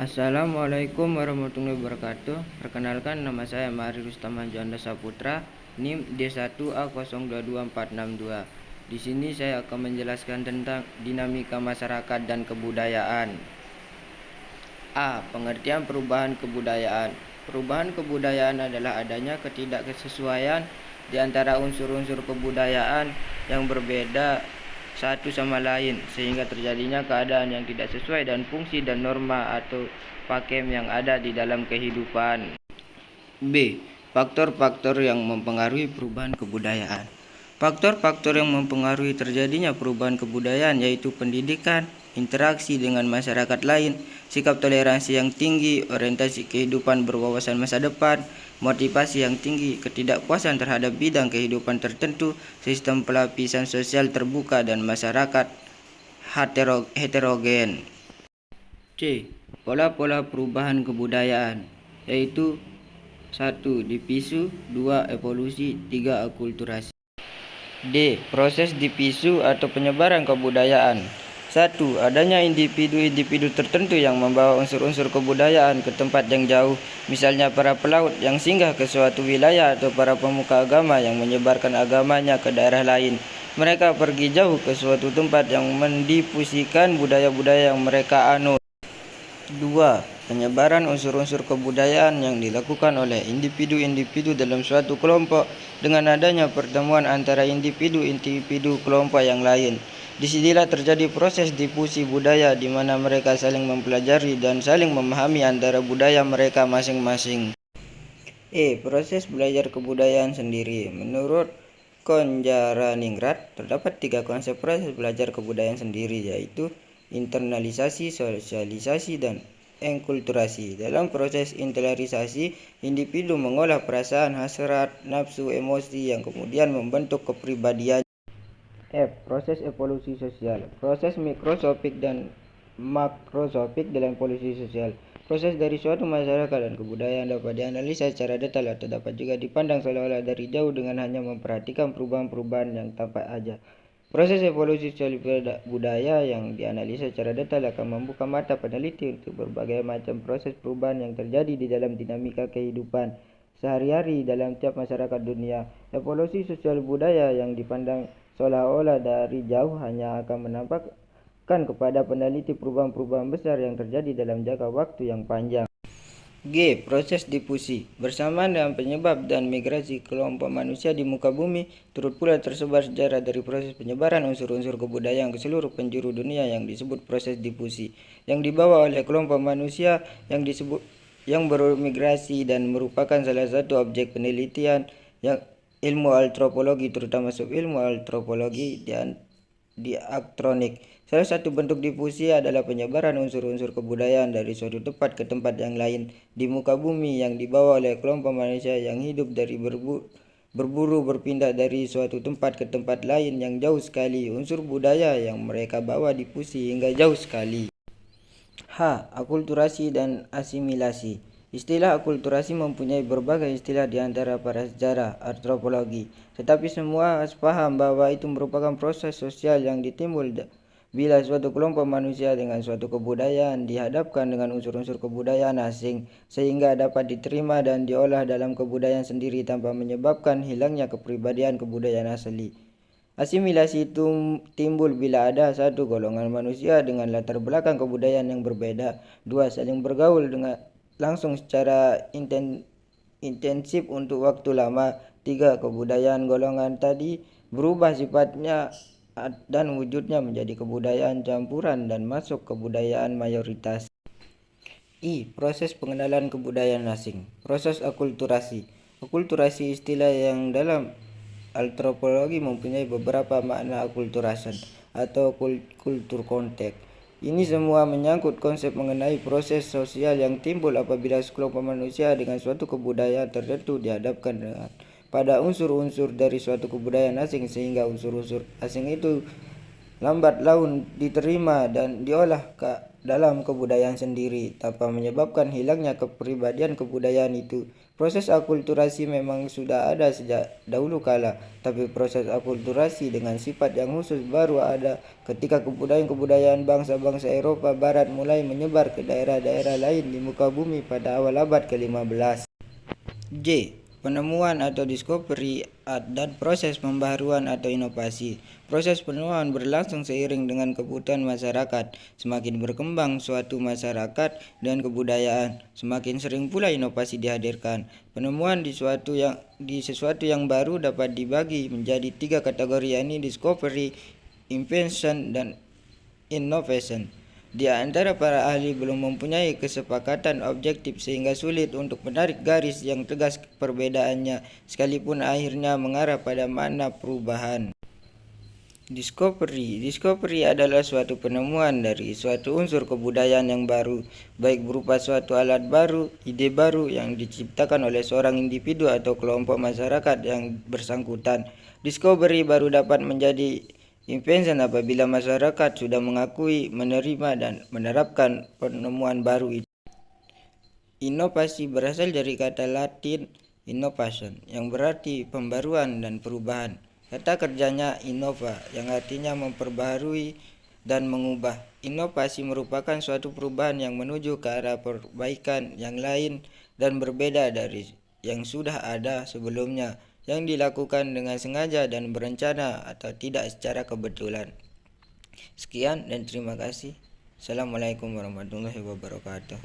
Assalamualaikum warahmatullahi wabarakatuh. Perkenalkan, nama saya Mari Rustaman Juanda Saputra, NIM D1A022462. Di sini saya akan menjelaskan tentang dinamika masyarakat dan kebudayaan. A. Pengertian perubahan kebudayaan. Perubahan kebudayaan adalah adanya ketidaksesuaian di antara unsur-unsur kebudayaan yang berbeda satu sama lain, sehingga terjadinya keadaan yang tidak sesuai dan fungsi dan norma atau pakem yang ada di dalam kehidupan. B. Faktor-faktor yang mempengaruhi perubahan kebudayaan. Faktor-faktor yang mempengaruhi terjadinya perubahan kebudayaan yaitu pendidikan, interaksi dengan masyarakat lain, sikap toleransi yang tinggi, orientasi kehidupan berwawasan masa depan, motivasi yang tinggi, ketidakpuasan terhadap bidang kehidupan tertentu, sistem pelapisan sosial terbuka, dan masyarakat heterogen. C. Pola-pola perubahan kebudayaan, yaitu 1. Dipisu, 2. Evolusi, 3. Akulturasi. D. Proses dipisu atau penyebaran kebudayaan. 1. Adanya individu-individu tertentu yang membawa unsur-unsur kebudayaan ke tempat yang jauh, misalnya para pelaut yang singgah ke suatu wilayah atau para pemuka agama yang menyebarkan agamanya ke daerah lain. Mereka pergi jauh ke suatu tempat yang mendifusikan budaya-budaya yang mereka anut. 2. Penyebaran unsur-unsur kebudayaan yang dilakukan oleh individu-individu dalam suatu kelompok dengan adanya pertemuan antara individu-individu kelompok yang lain. Disinilah terjadi proses difusi budaya di mana mereka saling mempelajari dan saling memahami antara budaya mereka masing-masing. E. Proses belajar kebudayaan sendiri. Menurut Konjaraningrat, terdapat 3 konsep proses belajar kebudayaan sendiri, yaitu internalisasi, sosialisasi, dan enkulturasi. Dalam proses internalisasi, individu mengolah perasaan, hasrat, nafsu, emosi yang kemudian membentuk kepribadian. F. Proses evolusi sosial. Proses mikrosopik dan makrosopik dalam evolusi sosial. Proses dari suatu masyarakat dan kebudayaan dapat dianalisa secara detail atau dapat juga dipandang seolah-olah dari jauh dengan hanya memperhatikan perubahan-perubahan yang tampak saja. Proses evolusi sosial budaya yang dianalisa secara detail akan membuka mata peneliti untuk berbagai macam proses perubahan yang terjadi di dalam dinamika kehidupan sehari-hari dalam tiap masyarakat dunia. Evolusi sosial budaya yang dipandang seolah-olah dari jauh hanya akan menampakkan kepada peneliti perubahan-perubahan besar yang terjadi dalam jangka waktu yang panjang. G. Proses difusi. Bersamaan dengan penyebab dan migrasi kelompok manusia di muka bumi, turut pula tersebar sejarah dari proses penyebaran unsur-unsur kebudayaan ke seluruh penjuru dunia yang disebut proses difusi, yang dibawa oleh kelompok manusia yang bermigrasi dan merupakan salah satu objek penelitian yang ilmu antropologi, terutama subilmu antropologi diakronik. Salah satu bentuk difusi adalah penyebaran unsur-unsur kebudayaan dari suatu tempat ke tempat yang lain di muka bumi yang dibawa oleh kelompok manusia yang hidup dari berburu berpindah dari suatu tempat ke tempat lain yang jauh sekali. Unsur budaya yang mereka bawa difusi hingga jauh sekali. H. Akulturasi dan asimilasi. Istilah akulturasi mempunyai berbagai istilah di antara para sejarah antropologi, tetapi semua sepaham bahwa itu merupakan proses sosial yang ditimbul bila suatu kelompok manusia dengan suatu kebudayaan dihadapkan dengan unsur-unsur kebudayaan asing, sehingga dapat diterima dan diolah dalam kebudayaan sendiri tanpa menyebabkan hilangnya kepribadian kebudayaan asli. Asimilasi itu timbul bila ada satu golongan manusia dengan latar belakang kebudayaan yang berbeda, 2. Saling bergaul dengan langsung secara intensif untuk waktu lama, 3. Kebudayaan golongan tadi berubah sifatnya dan wujudnya menjadi kebudayaan campuran dan masuk kebudayaan mayoritas. I. Proses pengenalan kebudayaan asing. Proses akulturasi. Akulturasi istilah yang dalam antropologi mempunyai beberapa makna akulturasan atau kultur konteks. Ini semua menyangkut konsep mengenai proses sosial yang timbul apabila sekelompok manusia dengan suatu kebudayaan tertentu dihadapkan dengan pada unsur-unsur dari suatu kebudayaan asing, sehingga unsur-unsur asing itu lambat laun diterima dan diolah dalam kebudayaan sendiri tanpa menyebabkan hilangnya kepribadian kebudayaan itu. Proses akulturasi memang sudah ada sejak dahulu kala, tapi proses akulturasi dengan sifat yang khusus baru ada ketika kebudayaan-kebudayaan bangsa-bangsa Eropa Barat mulai menyebar ke daerah-daerah lain di muka bumi pada awal abad ke-15. J. Penemuan atau discovery dan proses pembaharuan atau inovasi. Proses penemuan berlangsung seiring dengan kebutuhan masyarakat. Semakin berkembang suatu masyarakat dan kebudayaan, semakin sering pula inovasi dihadirkan. Penemuan di sesuatu yang baru dapat dibagi menjadi 3 kategori, yakni discovery, invention, dan innovation. Di antara para ahli belum mempunyai kesepakatan objektif sehingga sulit untuk menarik garis yang tegas perbedaannya, sekalipun akhirnya mengarah pada makna perubahan. Discovery adalah suatu penemuan dari suatu unsur kebudayaan yang baru, baik berupa suatu alat baru, ide baru yang diciptakan oleh seorang individu atau kelompok masyarakat yang bersangkutan. Discovery baru dapat menjadi invention apabila masyarakat sudah mengakui, menerima, dan menerapkan penemuan baru itu. Inovasi berasal dari kata Latin innovation, yang berarti pembaruan dan perubahan. Kata kerjanya innova, yang artinya memperbaharui dan mengubah. Inovasi merupakan suatu perubahan yang menuju ke arah perbaikan yang lain dan berbeda dari yang sudah ada sebelumnya, yang dilakukan dengan sengaja dan berencana atau tidak secara kebetulan. Sekian dan terima kasih. Assalamualaikum warahmatullahi wabarakatuh.